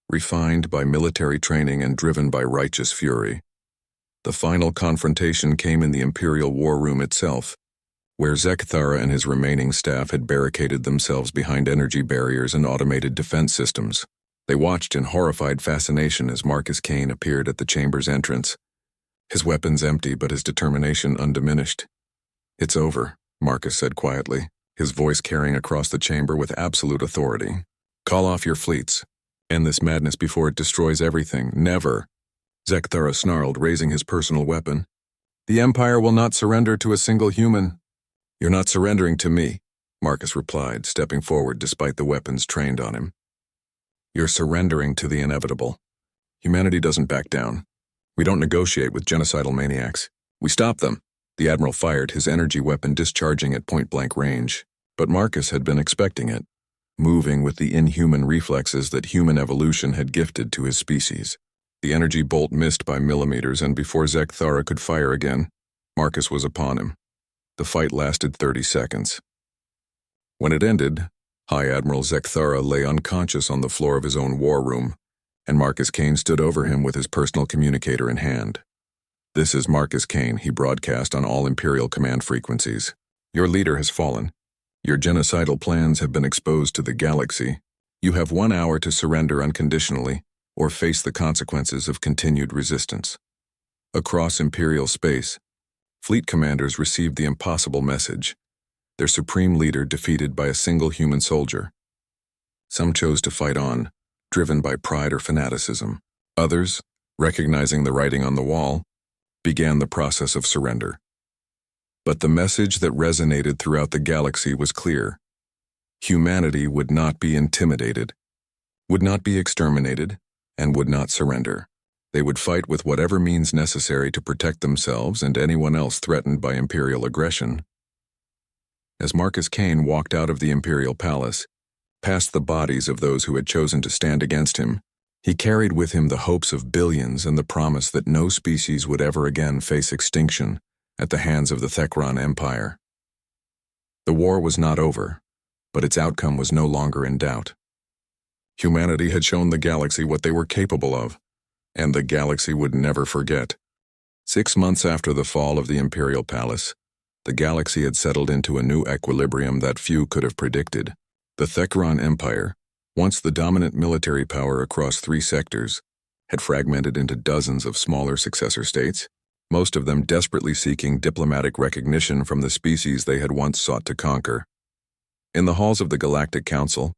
refined by military training and driven by righteous fury." The final confrontation came in the Imperial war room itself, where Zekthara and his remaining staff had barricaded themselves behind energy barriers and automated defense systems. They watched in horrified fascination as Marcus Kane appeared at the chamber's entrance, his weapons empty but his determination undiminished. "It's over," Marcus said quietly, his voice carrying across the chamber with absolute authority. "Call off your fleets. End this madness before it destroys everything. Never." Zekthara snarled, raising his personal weapon. "The Empire will not surrender to a single human." "You're not surrendering to me," Marcus replied, stepping forward despite the weapons trained on him. "You're surrendering to the inevitable. Humanity doesn't back down. We don't negotiate with genocidal maniacs. We stop them." The Admiral fired, his energy weapon discharging at point-blank range. But Marcus had been expecting it, moving with the inhuman reflexes that human evolution had gifted to his species. The energy bolt missed by millimeters, and before Zekthara could fire again, Marcus was upon him. The fight lasted 30 seconds. When it ended, High Admiral Zekthara lay unconscious on the floor of his own war room, and Marcus Kane stood over him with his personal communicator in hand. "This is Marcus Kane," he broadcast on all Imperial command frequencies. "Your leader has fallen. Your genocidal plans have been exposed to the galaxy. You have 1 hour to surrender unconditionally or face the consequences of continued resistance." Across Imperial space, fleet commanders received the impossible message: their supreme leader defeated by a single human soldier. Some chose to fight on, driven by pride or fanaticism. Others, recognizing the writing on the wall, began the process of surrender. But the message that resonated throughout the galaxy was clear. Humanity would not be intimidated, would not be exterminated, and would not surrender. They would fight with whatever means necessary to protect themselves and anyone else threatened by Imperial aggression. As Marcus Kane walked out of the Imperial Palace, past the bodies of those who had chosen to stand against him, he carried with him the hopes of billions and the promise that no species would ever again face extinction at the hands of the Thekron Empire. The war was not over, but its outcome was no longer in doubt. Humanity had shown the galaxy what they were capable of, and the galaxy would never forget. 6 months after the fall of the Imperial Palace, the galaxy had settled into a new equilibrium that few could have predicted. The Thekron Empire, once the dominant military power across 3 sectors, had fragmented into dozens of smaller successor states, most of them desperately seeking diplomatic recognition from the species they had once sought to conquer. In the halls of the Galactic Council,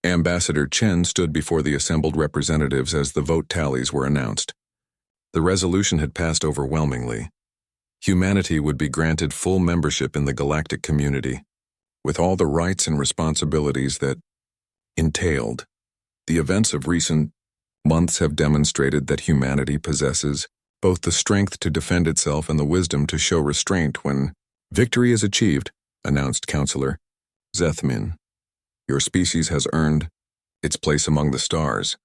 Ambassador Chen stood before the assembled representatives as the vote tallies were announced. The resolution had passed overwhelmingly. Humanity would be granted full membership in the galactic community, with all the rights and responsibilities that entailed. The events of recent months have demonstrated that humanity possesses both the strength to defend itself and the wisdom to show restraint when victory is achieved, announced Counselor Zethmin. Your species has earned its place among the stars,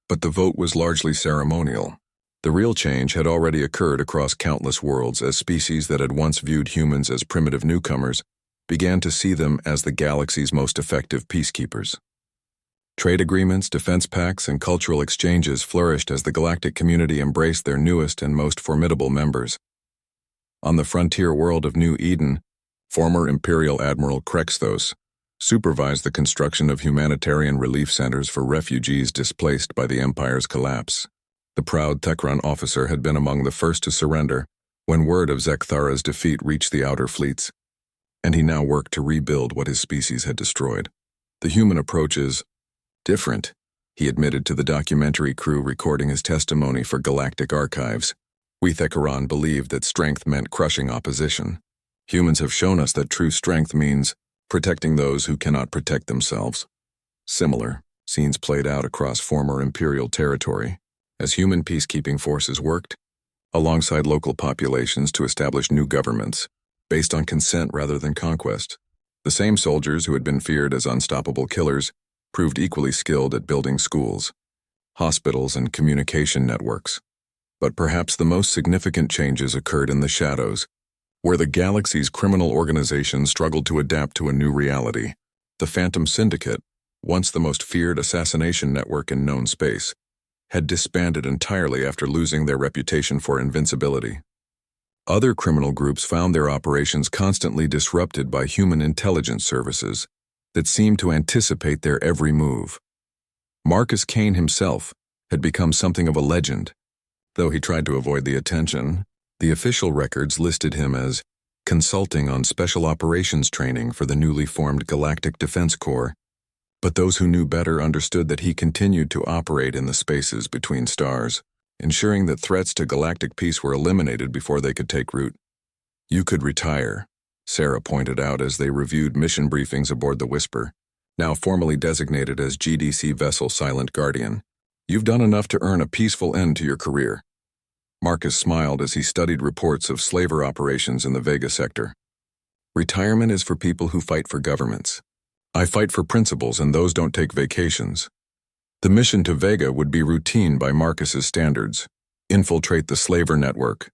but the vote was largely ceremonial. The real change had already occurred across countless worlds as species that had once viewed humans as primitive newcomers began to see them as the galaxy's most effective peacekeepers. Trade agreements, defense pacts, and cultural exchanges flourished as the galactic community embraced their newest and most formidable members. On the frontier world of New Eden, former Imperial Admiral Krexthos supervised the construction of humanitarian relief centers for refugees displaced by the Empire's collapse. The proud Thekron officer had been among the first to surrender when word of Zekthara's defeat reached the outer fleets, and he now worked to rebuild what his species had destroyed. The human approach is different, he admitted to the documentary crew recording his testimony for Galactic Archives. We Thekron believed that strength meant crushing opposition. Humans have shown us that true strength means protecting those who cannot protect themselves. Similar scenes played out across former Imperial territory, as human peacekeeping forces worked alongside local populations to establish new governments, based on consent rather than conquest. The same soldiers who had been feared as unstoppable killers proved equally skilled at building schools, hospitals, and communication networks. But perhaps the most significant changes occurred in the shadows, where the galaxy's criminal organizations struggled to adapt to a new reality. The Phantom Syndicate, once the most feared assassination network in known space, had disbanded entirely after losing their reputation for invincibility. Other criminal groups found their operations constantly disrupted by human intelligence services that seemed to anticipate their every move. Marcus Kane himself had become something of a legend. Though he tried to avoid the attention, the official records listed him as consulting on special operations training for the newly formed Galactic Defense Corps. But those who knew better understood that he continued to operate in the spaces between stars, ensuring that threats to galactic peace were eliminated before they could take root. "You could retire," Sarah pointed out as they reviewed mission briefings aboard the Whisper, now formally designated as GDC Vessel Silent Guardian. "You've done enough to earn a peaceful end to your career." Marcus smiled as he studied reports of slaver operations in the Vega sector. "Retirement is for people who fight for governments. I fight for principles, and those don't take vacations." The mission to Vega would be routine by Marcus's standards: infiltrate the slaver network,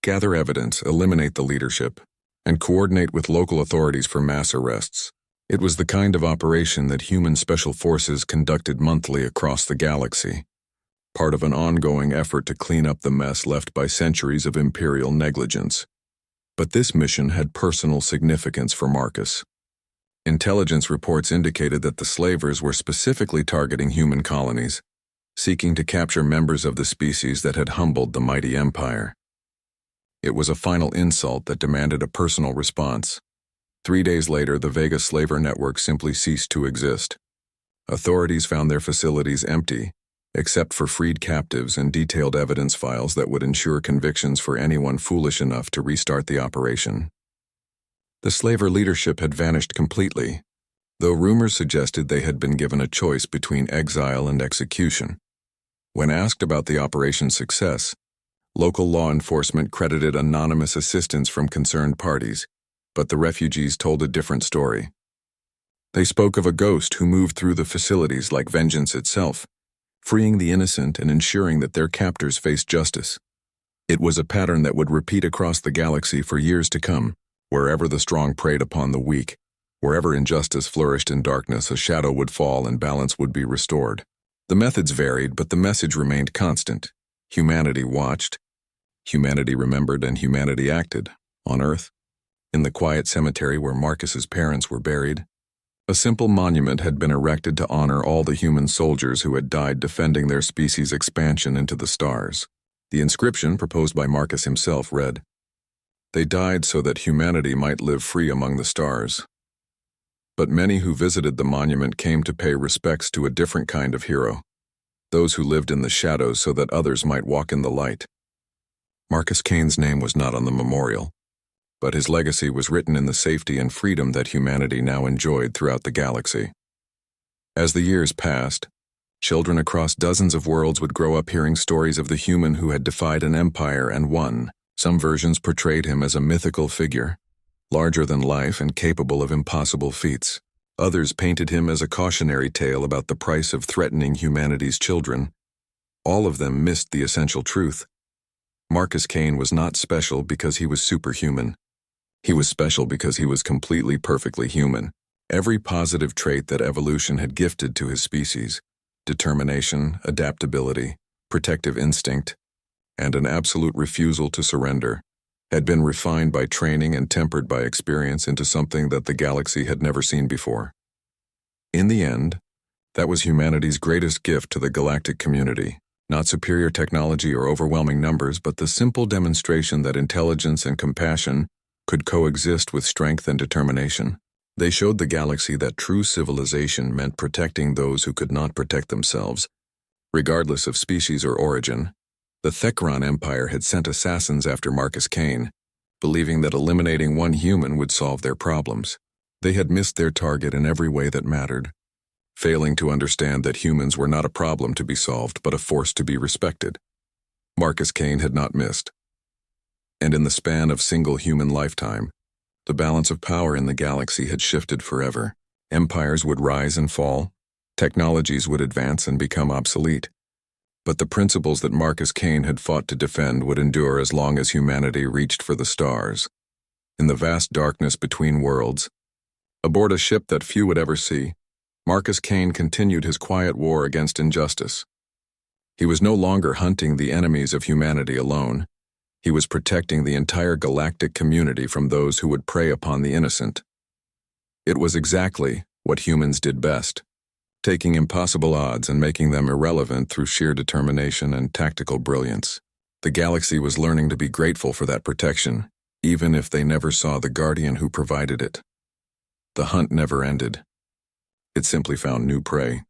gather evidence, eliminate the leadership, and coordinate with local authorities for mass arrests. It was the kind of operation that human special forces conducted monthly across the galaxy, part of an ongoing effort to clean up the mess left by centuries of imperial negligence. But this mission had personal significance for Marcus. Intelligence reports indicated that the slavers were specifically targeting human colonies, seeking to capture members of the species that had humbled the mighty empire. It was a final insult that demanded a personal response. 3 days later, the Vega slaver network simply ceased to exist. Authorities found their facilities empty, except for freed captives and detailed evidence files that would ensure convictions for anyone foolish enough to restart the operation. The slaver leadership had vanished completely, though rumors suggested they had been given a choice between exile and execution. When asked about the operation's success, local law enforcement credited anonymous assistance from concerned parties, but the refugees told a different story. They spoke of a ghost who moved through the facilities like vengeance itself, freeing the innocent and ensuring that their captors faced justice. It was a pattern that would repeat across the galaxy for years to come. Wherever the strong preyed upon the weak, wherever injustice flourished in darkness, a shadow would fall and balance would be restored. The methods varied, but the message remained constant. Humanity watched, humanity remembered, and humanity acted. On Earth, in the quiet cemetery where Marcus's parents were buried, a simple monument had been erected to honor all the human soldiers who had died defending their species' expansion into the stars. The inscription, proposed by Marcus himself, read, "They died so that humanity might live free among the stars." But many who visited the monument came to pay respects to a different kind of hero, those who lived in the shadows so that others might walk in the light. Marcus Kane's name was not on the memorial, but his legacy was written in the safety and freedom that humanity now enjoyed throughout the galaxy. As the years passed, children across dozens of worlds would grow up hearing stories of the human who had defied an empire and won. Some versions portrayed him as a mythical figure, larger than life and capable of impossible feats. Others painted him as a cautionary tale about the price of threatening humanity's children. All of them missed the essential truth. Marcus Kane was not special because he was superhuman. He was special because he was completely perfectly human. Every positive trait that evolution had gifted to his species, determination, adaptability, protective instinct, and an absolute refusal to surrender, had been refined by training and tempered by experience into something that the galaxy had never seen before. In the end, that was humanity's greatest gift to the galactic community, not superior technology or overwhelming numbers, but the simple demonstration that intelligence and compassion could coexist with strength and determination. They showed the galaxy that true civilization meant protecting those who could not protect themselves, regardless of species or origin. The Thekron Empire had sent assassins after Marcus Kane, believing that eliminating one human would solve their problems. They had missed their target in every way that mattered, failing to understand that humans were not a problem to be solved, but a force to be respected. Marcus Kane had not missed. And in the span of single human lifetime, the balance of power in the galaxy had shifted forever. Empires would rise and fall, technologies would advance and become obsolete. But the principles that Marcus Kane had fought to defend would endure as long as humanity reached for the stars. In the vast darkness between worlds, aboard a ship that few would ever see, Marcus Kane continued his quiet war against injustice. He was no longer hunting the enemies of humanity alone. He was protecting the entire galactic community from those who would prey upon the innocent. It was exactly what humans did best, taking impossible odds and making them irrelevant through sheer determination and tactical brilliance. The galaxy was learning to be grateful for that protection, even if they never saw the guardian who provided it. The hunt never ended. It simply found new prey.